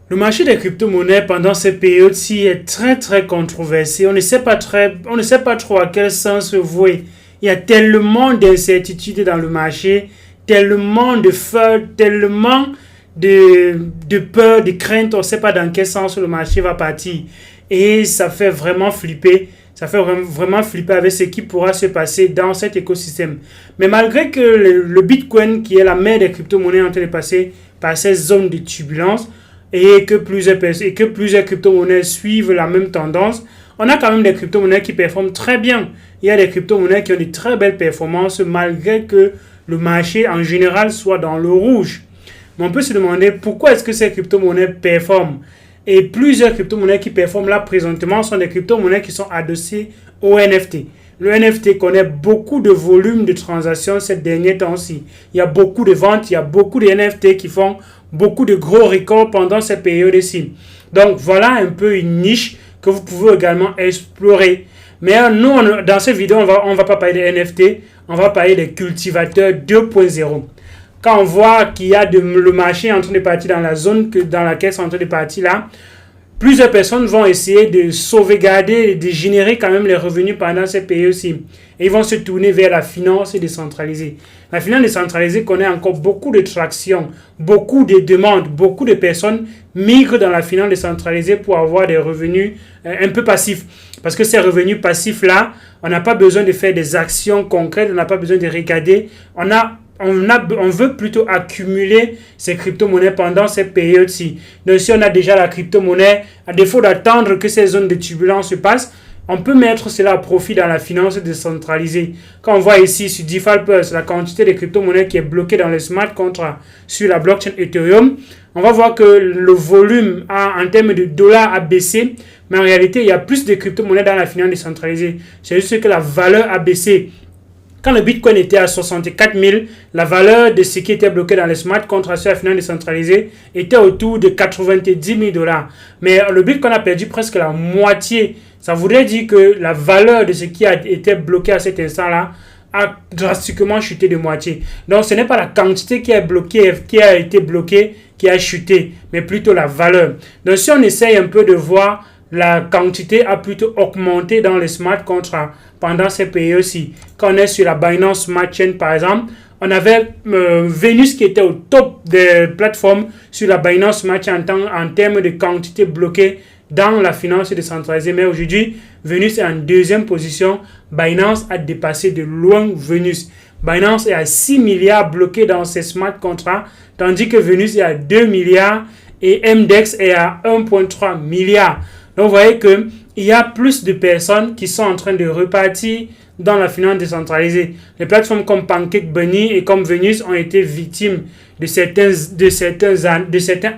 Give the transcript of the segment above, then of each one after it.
Le marché des crypto-monnaies pendant cette période-ci est très controversé. On ne sait pas trop à quel sens se vouer. Il y a tellement d'incertitudes dans le marché, tellement de peur, tellement de peur, de crainte. On ne sait pas dans quel sens le marché va partir. Et ça fait vraiment flipper. Ça fait vraiment flipper avec ce qui pourra se passer dans cet écosystème. Mais malgré que le Bitcoin, qui est la mère des crypto-monnaies, est en train de passer par ces zones de turbulence, et que plusieurs crypto-monnaies suivent la même tendance, on a quand même des crypto-monnaies qui performent très bien. Il y a des crypto-monnaies qui ont de très belles performances malgré que le marché en général soit dans le rouge. Mais on peut se demander pourquoi est-ce que ces crypto-monnaies performent. Et plusieurs crypto-monnaies qui performent là présentement sont des crypto-monnaies qui sont adossées au NFT. Le NFT connaît beaucoup de volume de transactions ces derniers temps-ci. Il y a beaucoup de ventes, il y a beaucoup de NFT qui font beaucoup de gros records pendant cette période-ci. Donc voilà un peu une niche que vous pouvez également explorer. Mais nous, dans cette vidéo, on va pas parler des NFT, on va parler des cultivateurs 2.0. Quand on voit qu'il y a le marché en train de partir dans la zone dans laquelle c'est en train de partir là, plusieurs personnes vont essayer de sauvegarder et de générer quand même les revenus pendant cette période-ci. Et ils vont se tourner vers la finance décentralisée. La finance décentralisée connaît encore beaucoup de traction, beaucoup de demandes, beaucoup de personnes migrent dans la finance décentralisée pour avoir des revenus un peu passifs. Parce que ces revenus passifs-là, on n'a pas besoin de faire des actions concrètes, on n'a pas besoin de regarder. On veut plutôt accumuler ces crypto-monnaies pendant cette période-ci. Donc, si on a déjà la crypto-monnaie, à défaut d'attendre que ces zones de turbulence se passent, on peut mettre cela à profit dans la finance décentralisée. Quand on voit ici sur DeFi Pulse la quantité de crypto-monnaies qui est bloquée dans les smart contracts sur la blockchain Ethereum, on va voir que le volume en termes de dollars a baissé, mais en réalité, il y a plus de crypto-monnaies dans la finance décentralisée. C'est juste que la valeur a baissé. Quand le Bitcoin était à 64 000, la valeur de ce qui était bloqué dans les smart contracts sur la finance décentralisée était autour de 90 000 dollars. Mais le Bitcoin a perdu presque la moitié. Ça voudrait dire que la valeur de ce qui a été bloqué à cet instant-là a drastiquement chuté de moitié. Donc, ce n'est pas la quantité qui a été bloquée qui a chuté, mais plutôt la valeur. Donc, si on essaye un peu de voir, la quantité a plutôt augmenté dans les smart contracts pendant ces périodes-ci. Quand on est sur la Binance Smart Chain, par exemple, on avait Venus qui était au top des plateformes sur la Binance Smart Chain en termes de quantité bloquée dans la finance décentralisée. Mais aujourd'hui, Venus est en deuxième position. Binance a dépassé de loin Venus. Binance est à 6 milliards bloqués dans ses smart contracts, tandis que Venus est à 2 milliards et MDEX est à 1,3 milliard. Donc, vous voyez qu'il y a plus de personnes qui sont en train de repartir dans la finance décentralisée. Les plateformes comme Pancake Bunny et comme Venus ont été victimes de certains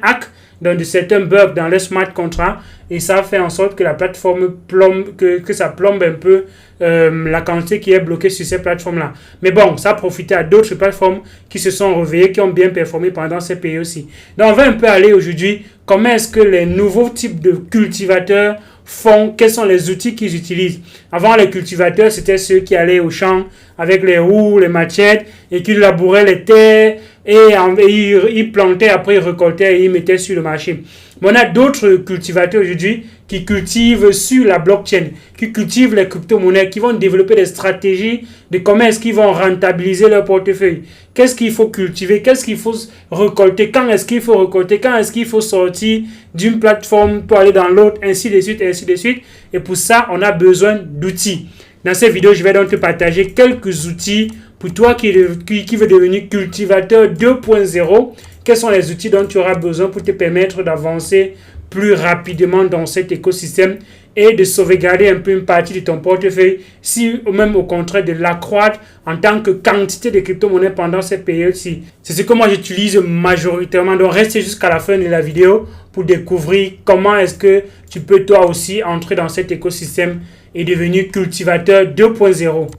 hacks, donc de certains bugs dans les smart contracts, et ça fait en sorte que la plateforme que ça plombe un peu la quantité qui est bloquée sur ces plateformes-là. Mais bon, ça a profité à d'autres plateformes qui se sont réveillées, qui ont bien performé pendant ces périodes-ci. Donc, on va un peu aller aujourd'hui, comment est-ce que les nouveaux types de cultivateurs font, quels sont les outils qu'ils utilisent. Avant, les cultivateurs, c'était ceux qui allaient au champ avec les roues, les machettes, et qui labouraient les terres, et ils plantaient, après ils récoltaient et ils mettaient sur le marché. Mais on a d'autres cultivateurs aujourd'hui qui cultivent sur la blockchain, qui cultivent les crypto-monnaies, qui vont développer des stratégies de comment est-ce qu'ils vont rentabiliser leur portefeuille. Qu'est-ce qu'il faut cultiver, qu'est-ce qu'il faut récolter, quand est-ce qu'il faut récolter, quand est-ce qu'il faut sortir d'une plateforme pour aller dans l'autre, ainsi de suite, ainsi de suite. Et pour ça, on a besoin d'outils. Dans cette vidéo, je vais donc te partager quelques outils pour toi qui veut devenir cultivateur 2.0. Quels sont les outils dont tu auras besoin pour te permettre d'avancer plus rapidement dans cet écosystème et de sauvegarder un peu une partie de ton portefeuille, si ou même au contraire de l'accroître en tant que quantité de crypto-monnaies pendant cette période-ci. C'est ce que moi j'utilise majoritairement. Donc restez jusqu'à la fin de la vidéo pour découvrir comment est-ce que tu peux toi aussi entrer dans cet écosystème et devenir cultivateur 2.0.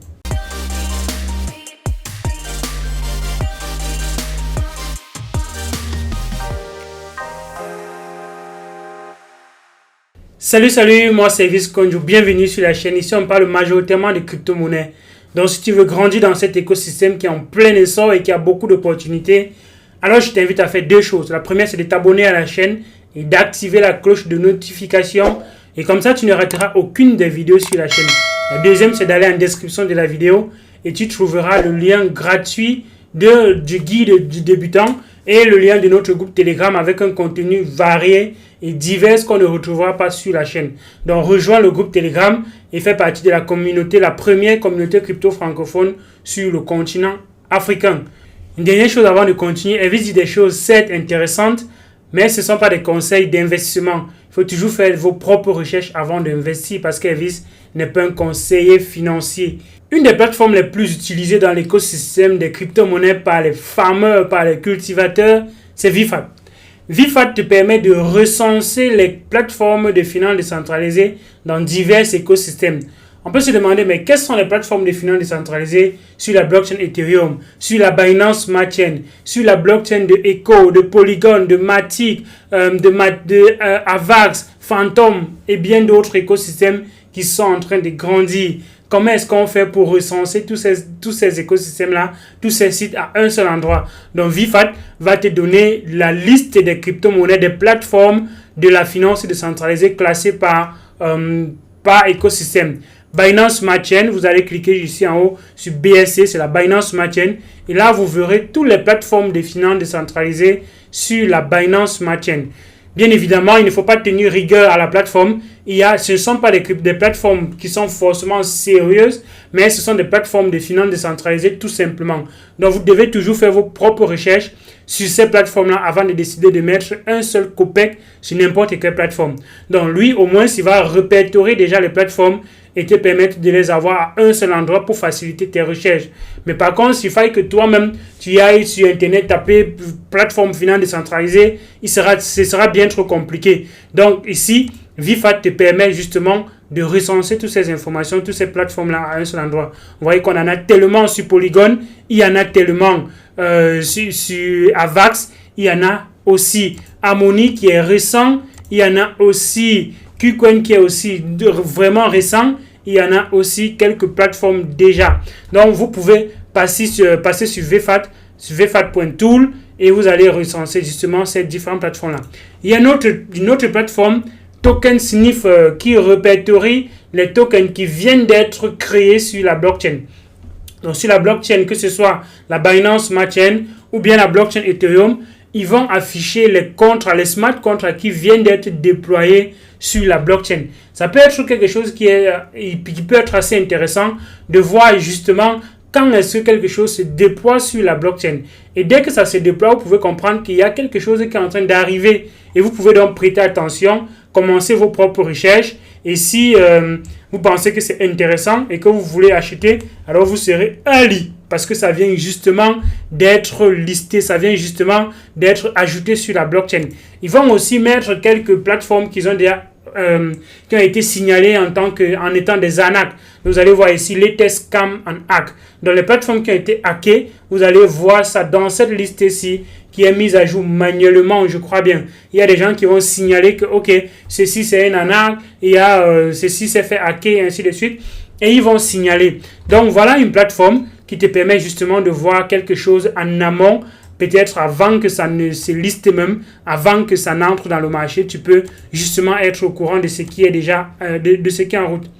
Salut, moi c'est Visconjo, bienvenue sur la chaîne. Ici on parle majoritairement de crypto-monnaies. Donc si tu veux grandir dans cet écosystème qui est en plein essor et qui a beaucoup d'opportunités, alors je t'invite à faire deux choses. La première, c'est de t'abonner à la chaîne et d'activer la cloche de notification. Et comme ça, tu ne rateras aucune des vidéos sur la chaîne. La deuxième, c'est d'aller en description de la vidéo et tu trouveras le lien gratuit du guide du débutant et le lien de notre groupe Telegram avec un contenu varié et divers qu'on ne retrouvera pas sur la chaîne. Donc, rejoins le groupe Telegram et fais partie de la communauté, la première communauté crypto francophone sur le continent africain. Une dernière chose avant de continuer, elle dit des choses certes intéressantes, mais ce ne sont pas des conseils d'investissement. Il faut toujours faire vos propres recherches avant d'investir parce qu'Elvis n'est pas un conseiller financier. Une des plateformes les plus utilisées dans l'écosystème des crypto-monnaies par les farmers, par les cultivateurs, c'est VFAT. VFAT te permet de recenser les plateformes de finances décentralisées dans divers écosystèmes. On peut se demander, mais quelles sont les plateformes de finances décentralisées sur la blockchain Ethereum, sur la Binance Smart Chain, sur la blockchain de Echo, de Polygon, de Matic, Avax, Phantom et bien d'autres écosystèmes qui sont en train de grandir. Comment est-ce qu'on fait pour recenser tous ces écosystèmes-là, tous ces sites à un seul endroit? Donc, VFAT va te donner la liste des crypto-monnaies, des plateformes de la finance décentralisée classées par écosystème. Binance Smart Chain, vous allez cliquer ici en haut sur BSC, c'est la Binance Smart Chain. Et là, vous verrez toutes les plateformes de finances décentralisées sur la Binance Smart Chain. Bien évidemment, il ne faut pas tenir rigueur à la plateforme. Ce ne sont pas des plateformes qui sont forcément sérieuses, mais ce sont des plateformes de finances décentralisées tout simplement. Donc, vous devez toujours faire vos propres recherches sur ces plateformes-là avant de décider de mettre un seul copec sur n'importe quelle plateforme. Donc, lui, au moins, il va répertorier déjà les plateformes et te permettre de les avoir à un seul endroit pour faciliter tes recherches. Mais par contre, s'il faille que toi-même, tu ailles sur Internet, taper plateforme finance décentralisée, ce sera bien trop compliqué. Donc ici, VFAT te permet justement de recenser toutes ces informations, toutes ces plateformes-là à un seul endroit. Vous voyez qu'on en a tellement sur Polygon, il y en a tellement sur Avax, il y en a aussi Harmony qui est récent, il y en a aussi KuCoin qui est aussi vraiment récent. Il y en a aussi quelques plateformes déjà. Donc, vous pouvez passer sur VFAT, sur vfat.tool et vous allez recenser justement ces différentes plateformes-là. Il y a une autre plateforme, Token Sniff, qui répertorie les tokens qui viennent d'être créés sur la blockchain. Donc, sur la blockchain, que ce soit la Binance Smart Chain ou bien la blockchain Ethereum, ils vont afficher les smart contracts qui viennent d'être déployés sur la blockchain. Ça peut être quelque chose qui peut être assez intéressant de voir justement quand est-ce que quelque chose se déploie sur la blockchain. Et dès que ça se déploie, vous pouvez comprendre qu'il y a quelque chose qui est en train d'arriver. Et vous pouvez donc prêter attention, commencer vos propres recherches. Et si vous pensez que c'est intéressant et que vous voulez acheter, alors vous serez early. Parce que ça vient justement d'être listé, ça vient justement d'être ajouté sur la blockchain. Ils vont aussi mettre quelques plateformes qui ont été signalées en étant des arnaques. Vous allez voir ici les tests scam and hack. Dans les plateformes qui ont été hackées, vous allez voir ça dans cette liste-ci qui est mise à jour manuellement, je crois bien. Il y a des gens qui vont signaler que, ok, ceci c'est une arnaque, ceci s'est fait hacker, et ainsi de suite. Et ils vont signaler. Donc, voilà une plateforme qui te permet justement de voir quelque chose en amont, peut-être avant que ça ne se liste même, avant que ça n'entre dans le marché, tu peux justement être au courant de ce qui est déjà, de ce qui est en route.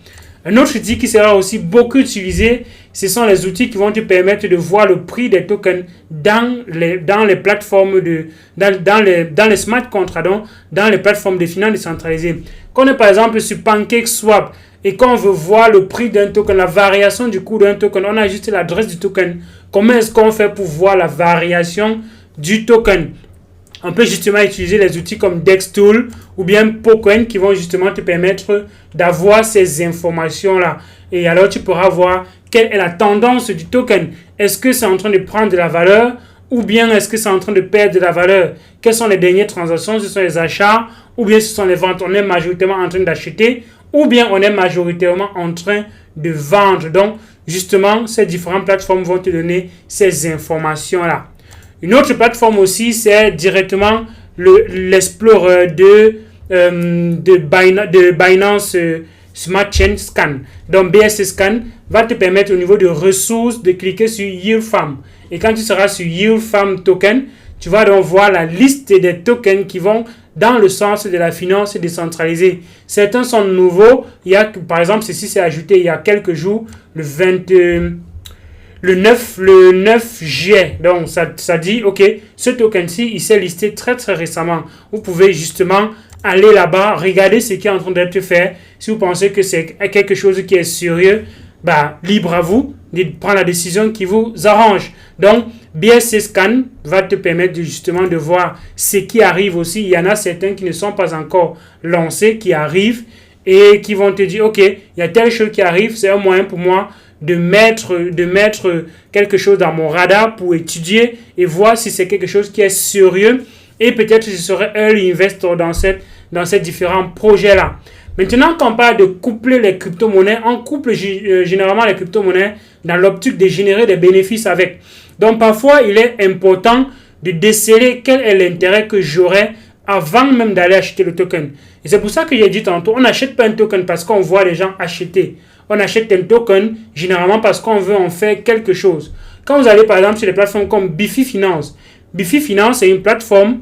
Un autre outil qui sera aussi beaucoup utilisé, ce sont les outils qui vont te permettre de voir le prix des tokens dans les plateformes dans les smart contracts, dans les plateformes de finances décentralisées. Quand on est par exemple sur PancakeSwap et quand on veut voir le prix d'un token, la variation du coût d'un token, on a juste l'adresse du token. Comment est-ce qu'on fait pour voir la variation du token? On peut justement utiliser les outils comme DexTool ou bien PoCoin qui vont justement te permettre d'avoir ces informations-là. Et alors, tu pourras voir quelle est la tendance du token. Est-ce que c'est en train de prendre de la valeur ou bien est-ce que c'est en train de perdre de la valeur? Quelles sont les dernières transactions? Ce sont les achats ou bien ce sont les ventes? On est majoritairement en train d'acheter ou bien on est majoritairement en train de vendre. Donc, justement, ces différentes plateformes vont te donner ces informations-là. Une autre plateforme aussi, c'est directement l'Explorer de Binance Smart Chain Scan. Donc, BSC Scan va te permettre au niveau de ressources de cliquer sur Yield Farm. Et quand tu seras sur Yield Farm Token, tu vas donc voir la liste des tokens qui vont dans le sens de la finance décentralisée. Certains sont nouveaux. Il y a, par exemple, ceci s'est ajouté il y a quelques jours, le 9 juillet. Donc, ça dit, OK, ce token-ci, il s'est listé très, très récemment. Vous pouvez justement aller là-bas, regarder ce qui est en train d'être fait. Si vous pensez que c'est quelque chose qui est sérieux, libre à vous de prendre la décision qui vous arrange. Donc, BSC Scan va te permettre justement de voir ce qui arrive aussi. Il y en a certains qui ne sont pas encore lancés, qui arrivent et qui vont te dire, OK, il y a telle chose qui arrive, c'est un moyen pour moi de mettre quelque chose dans mon radar pour étudier et voir si c'est quelque chose qui est sérieux et peut-être je serai early investor dans ces différents projets-là. Maintenant, quand on parle de coupler les crypto-monnaies, on couple généralement les crypto-monnaies dans l'optique de générer des bénéfices avec. Donc, parfois, il est important de déceler quel est l'intérêt que j'aurai avant même d'aller acheter le token. Et c'est pour ça que j'ai dit tantôt, on n'achète pas un token parce qu'on voit les gens acheter. On achète un token généralement parce qu'on veut en faire quelque chose. Quand vous allez par exemple sur des plateformes comme Bifi Finance, Bifi Finance est une plateforme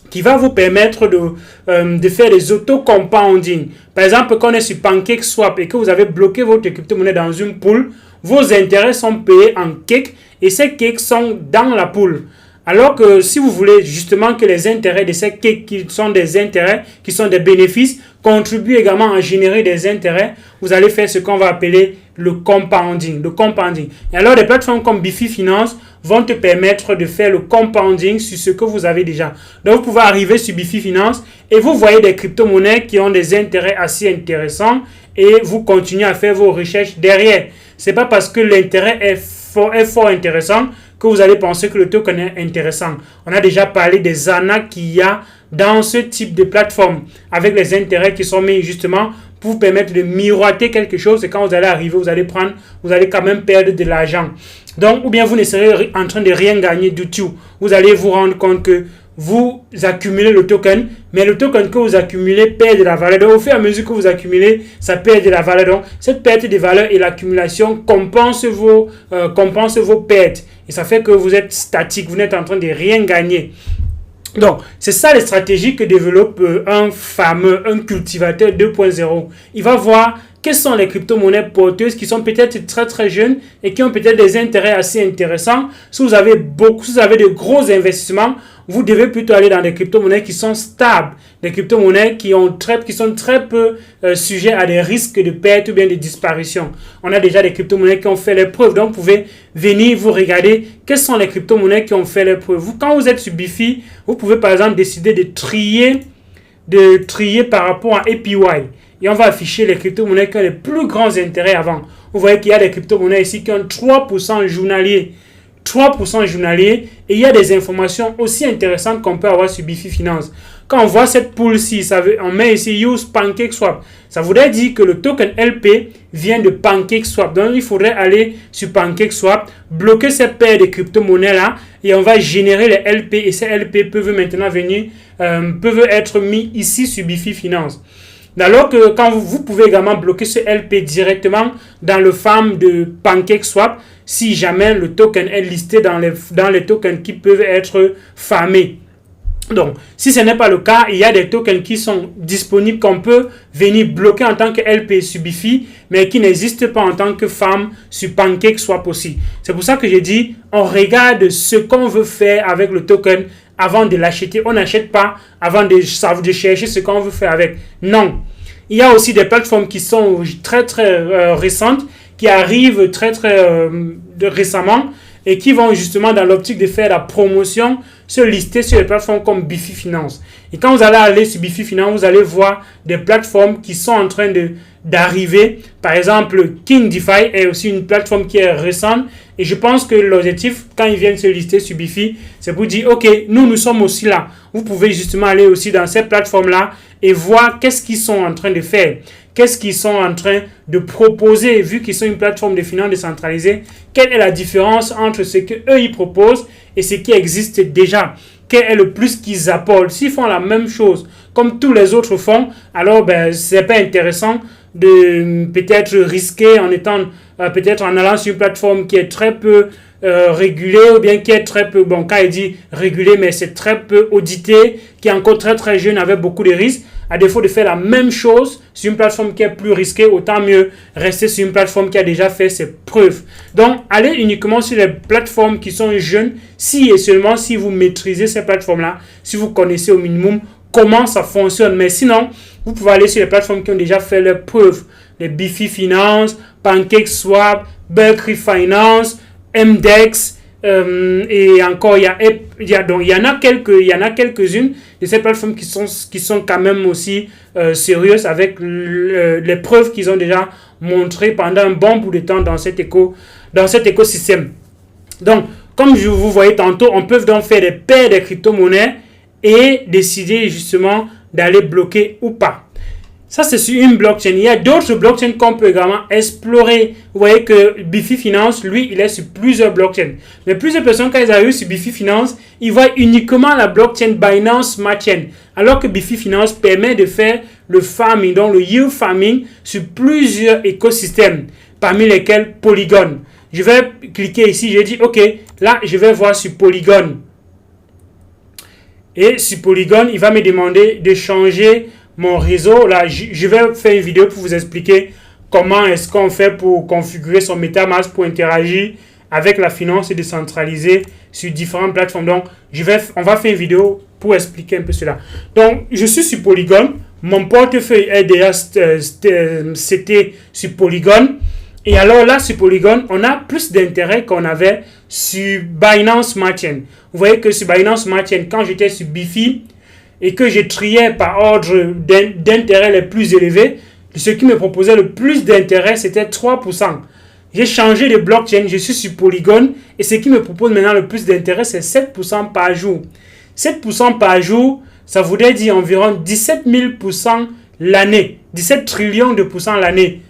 qui va vous permettre de faire des auto-compounding. Par exemple, quand on est sur PancakeSwap et que vous avez bloqué votre crypto-monnaie dans une pool, vos intérêts sont payés en cake et ces cakes sont dans la pool. Alors que si vous voulez justement que les intérêts de ces cakes qui sont des intérêts, qui sont des bénéfices, contribuent également à générer des intérêts, vous allez faire ce qu'on va appeler le compounding. Et alors, des plateformes comme Bifi Finance vont te permettre de faire le compounding sur ce que vous avez déjà. Donc, vous pouvez arriver sur Bifi Finance et vous voyez des crypto-monnaies qui ont des intérêts assez intéressants et vous continuez à faire vos recherches derrière. C'est pas parce que l'intérêt est fort intéressant que vous allez penser que le token est intéressant. On a déjà parlé des arnaques qu'il y a dans ce type de plateforme avec les intérêts qui sont mis justement pour vous permettre de miroiter quelque chose et quand vous allez arriver, vous allez quand même perdre de l'argent. Donc, ou bien vous ne serez en train de rien gagner du tout. Vous allez vous rendre compte que vous accumulez le token, mais le token que vous accumulez perd de la valeur. Donc, au fur et à mesure que vous accumulez, ça perd de la valeur. Donc, cette perte de valeur et l'accumulation compense vos pertes. Et ça fait que vous êtes statique, vous n'êtes en train de rien gagner. Donc, c'est ça les stratégies que développe un cultivateur 2.0. Il va voir quelles sont les crypto-monnaies porteuses qui sont peut-être très très jeunes et qui ont peut-être des intérêts assez intéressants. Si vous avez de gros investissements, vous devez plutôt aller dans des crypto-monnaies qui sont stables, des crypto-monnaies qui sont très peu sujets à des risques de perte ou bien de disparition. On a déjà des crypto-monnaies qui ont fait les preuves, donc vous pouvez venir vous regarder quelles sont les crypto-monnaies qui ont fait les preuves. Quand vous êtes sur Bifi, vous pouvez par exemple décider de trier par rapport à APY. Et on va afficher les crypto-monnaies qui ont les plus grands intérêts avant. Vous voyez qu'il y a des crypto-monnaies ici qui ont 3% journalier. 3% journalier. Et il y a des informations aussi intéressantes qu'on peut avoir sur Bifi Finance. Quand on voit cette pool-ci, on met ici Use PancakeSwap. Ça voudrait dire que le token LP vient de PancakeSwap. Donc, il faudrait aller sur PancakeSwap, bloquer cette paire de crypto-monnaies-là et on va générer les LP. Et ces LP peuvent maintenant peuvent être mis ici sur Bifi Finance. Alors que quand vous pouvez également bloquer ce LP directement dans le farm de PancakeSwap si jamais le token est listé dans les tokens qui peuvent être farmés. Donc, si ce n'est pas le cas, il y a des tokens qui sont disponibles qu'on peut venir bloquer en tant que LP sur Bifi, mais qui n'existent pas en tant que farm sur PancakeSwap aussi. C'est pour ça que j'ai dit, on regarde ce qu'on veut faire avec le token avant de l'acheter. On n'achète pas avant de chercher ce qu'on veut faire avec. Non. Il y a aussi des plateformes qui sont très très récentes, qui arrivent très très récemment et qui vont justement dans l'optique de faire la promotion, se lister sur les plateformes comme Bifi Finance. Et quand vous allez aller sur Bifi Finance, vous allez voir des plateformes qui sont en train d'arriver. Par exemple, King DeFi est aussi une plateforme qui est récente. Et je pense que l'objectif, quand ils viennent se lister sur Bifi, c'est pour dire, OK, nous sommes aussi là. Vous pouvez justement aller aussi dans ces plateformes-là et voir qu'est-ce qu'ils sont en train de faire. Qu'est-ce qu'ils sont en train de proposer, vu qu'ils sont une plateforme de finance décentralisée. Quelle est la différence entre ce qu'eux ils proposent et ce qui existe déjà? Quel est le plus qu'ils apportent? S'ils font la même chose comme tous les autres font, alors c'est pas intéressant de peut-être risquer en étant peut-être en allant sur une plateforme qui est très peu régulé ou bien qui est très peu, bon quand il dit régulé mais c'est très peu audité, qui est encore très très jeune avec beaucoup de risques, à défaut de faire la même chose sur une plateforme qui est plus risquée, autant mieux rester sur une plateforme qui a déjà fait ses preuves. Donc allez uniquement sur les plateformes qui sont jeunes si et seulement si vous maîtrisez ces plateformes là, si vous connaissez au minimum comment ça fonctionne. Mais sinon vous pouvez aller sur les plateformes qui ont déjà fait leurs preuves, les Bifi Finance, PancakeSwap, Berkeley Finance, MDEX, et encore il y en a quelques-unes de ces plateformes qui sont quand même aussi sérieuses avec les preuves qu'ils ont déjà montrées pendant un bon bout de temps dans cet écosystème. Donc comme je vous voyais tantôt, on peut donc faire des paires de crypto-monnaies et décider justement d'aller bloquer ou pas. Ça, c'est sur une blockchain. Il y a d'autres blockchains qu'on peut également explorer. Vous voyez que Bifi Finance, lui, il est sur plusieurs blockchains. Mais plusieurs personnes, quand ils arrivent sur Bifi Finance, ils voient uniquement la blockchain Binance Smart Chain. Alors que Bifi Finance permet de faire le farming, donc le yield farming, sur plusieurs écosystèmes, parmi lesquels Polygon. Je vais cliquer ici, je dis, OK, là, je vais voir sur Polygon. Et sur Polygon, il va me demander de changer mon réseau. Là, je vais faire une vidéo pour vous expliquer comment est-ce qu'on fait pour configurer son MetaMask pour interagir avec la finance décentralisée sur différentes plateformes. Donc, on va faire une vidéo pour expliquer un peu cela. Donc, je suis sur Polygon. Mon portefeuille est déjà c'était sur Polygon. Et alors là, sur Polygon, on a plus d'intérêt qu'on avait sur Binance Smart Chain. Vous voyez que sur Binance Smart Chain, quand j'étais sur Bifi, et que je triais par ordre d'intérêt les plus élevés, ce qui me proposait le plus d'intérêt, c'était 3%. J'ai changé de blockchain, je suis sur Polygon, et ce qui me propose maintenant le plus d'intérêt, c'est 7% par jour. 7% par jour, ça voudrait dire environ 17 000% l'année. 17 trillions de pourcents l'année.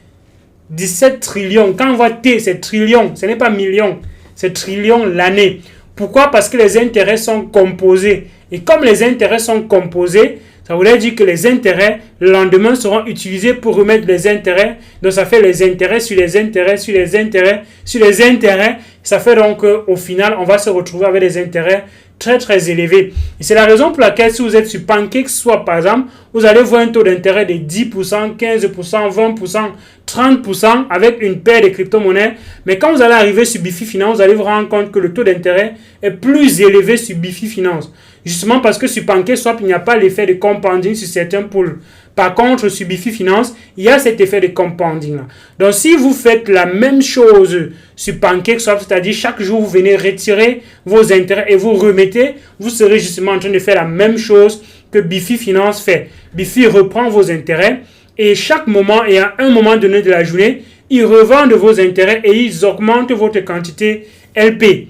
17 trillions. Quand on voit T, c'est trillion, ce n'est pas million, c'est trillion l'année. Pourquoi? Parce que les intérêts sont composés. Et comme les intérêts sont composés, ça voudrait dire que les intérêts, le lendemain, seront utilisés pour remettre les intérêts. Donc, ça fait les intérêts sur les intérêts, sur les intérêts, sur les intérêts. Ça fait donc qu'au final, on va se retrouver avec des intérêts très, très élevés. Et c'est la raison pour laquelle, si vous êtes sur PancakeSwap, par exemple, vous allez voir un taux d'intérêt de 10%, 15%, 20%, 30% avec une paire de crypto-monnaies. Mais quand vous allez arriver sur Bifi Finance, vous allez vous rendre compte que le taux d'intérêt est plus élevé sur Bifi Finance. Justement parce que sur PancakeSwap, il n'y a pas l'effet de compounding sur certains pools. Par contre, sur Bifi Finance, il y a cet effet de compounding. Donc, si vous faites la même chose sur PancakeSwap, c'est-à-dire chaque jour, vous venez retirer vos intérêts et vous remettez, vous serez justement en train de faire la même chose que Bifi Finance fait. Bifi reprend vos intérêts et chaque moment et à un moment donné de la journée, ils revendent vos intérêts et ils augmentent votre quantité LP.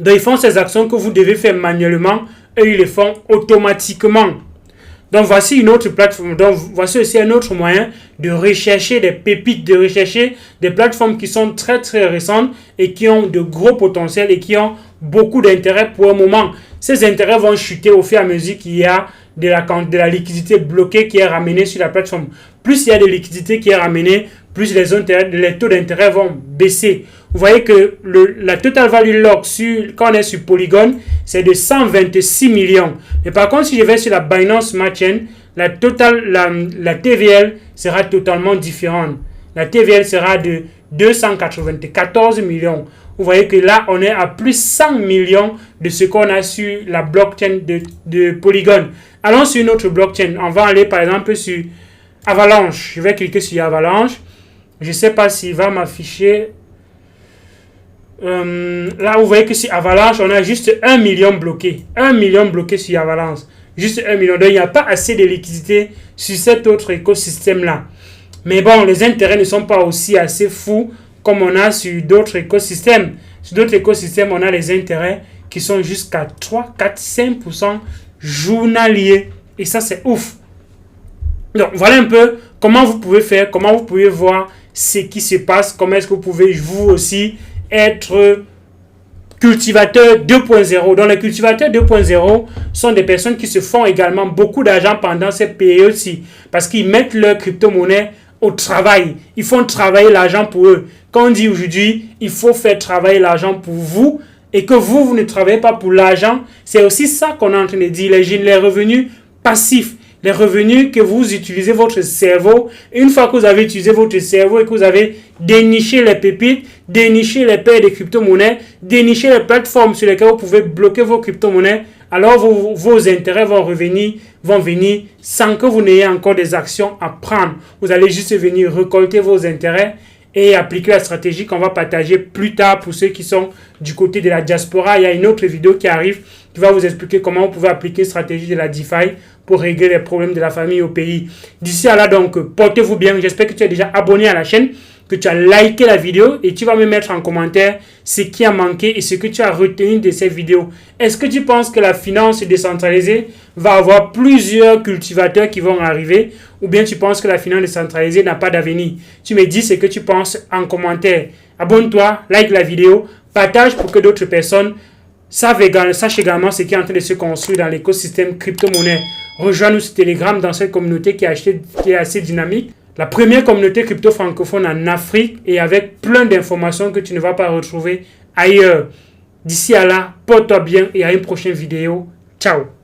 Donc, ils font ces actions que vous devez faire manuellement et ils le font automatiquement. Donc, voici une autre plateforme. Donc, voici aussi un autre moyen de rechercher des pépites, de rechercher des plateformes qui sont très, très récentes et qui ont de gros potentiels et qui ont beaucoup d'intérêt pour un moment. Ces intérêts vont chuter au fur et à mesure qu'il y a de la liquidité bloquée qui est ramenée sur la plateforme. Plus il y a de liquidité qui est ramenée, plus les taux d'intérêt vont baisser. Vous voyez que la total value lock quand on est sur Polygon, c'est de 126 millions. Mais par contre, si je vais sur la Binance Smart Chain, la TVL sera totalement différente. La TVL sera de 294 millions. Vous voyez que là, on est à plus 100 millions de ce qu'on a sur la blockchain de Polygon. Allons sur une autre blockchain. On va aller par exemple sur Avalanche. Je vais cliquer sur Avalanche. Je ne sais pas s'il va m'afficher. Là, vous voyez que sur Avalanche, on a juste 1 million bloqué. 1 million bloqué sur Avalanche. Juste 1 million. Donc, il n'y a pas assez de liquidité sur cet autre écosystème-là. Mais bon, les intérêts ne sont pas aussi assez fous comme on a sur d'autres écosystèmes. Sur d'autres écosystèmes, on a les intérêts qui sont jusqu'à 3, 4, 5% journaliers. Et ça, c'est ouf. Donc, voilà un peu comment vous pouvez faire, comment vous pouvez voir ce qui se passe, comment est-ce que vous pouvez, vous aussi, être cultivateur 2.0. Donc, les cultivateurs 2.0 sont des personnes qui se font également beaucoup d'argent pendant cette période-ci parce qu'ils mettent leur crypto-monnaie au travail. Ils font travailler l'argent pour eux. Quand on dit aujourd'hui, il faut faire travailler l'argent pour vous et que vous ne travaillez pas pour l'argent, c'est aussi ça qu'on est en train de dire. Les revenus passifs, les revenus que vous utilisez votre cerveau. Une fois que vous avez utilisé votre cerveau et que vous avez déniché les pépites, déniché les paires de crypto-monnaies, déniché les plateformes sur lesquelles vous pouvez bloquer vos crypto-monnaies, alors vos intérêts vont venir sans que vous n'ayez encore des actions à prendre. Vous allez juste venir récolter vos intérêts et appliquer la stratégie qu'on va partager plus tard pour ceux qui sont du côté de la diaspora. Il y a une autre vidéo qui arrive qui va vous expliquer comment vous pouvez appliquer la stratégie de la DeFi pour régler les problèmes de la famille au pays. D'ici à là, donc, portez-vous bien. J'espère que tu es déjà abonné à la chaîne, que tu as liké la vidéo et tu vas me mettre en commentaire ce qui a manqué et ce que tu as retenu de cette vidéo. Est-ce que tu penses que la finance décentralisée va avoir plusieurs cultivateurs qui vont arriver ou bien tu penses que la finance décentralisée n'a pas d'avenir? Tu me dis ce que tu penses en commentaire. Abonne-toi, like la vidéo, partage pour que d'autres personnes sachent également ce qui est en train de se construire dans l'écosystème crypto-monnaie. Rejoins-nous sur Telegram dans cette communauté qui est assez dynamique. La première communauté crypto francophone en Afrique et avec plein d'informations que tu ne vas pas retrouver ailleurs. D'ici à là, porte-toi bien et à une prochaine vidéo. Ciao!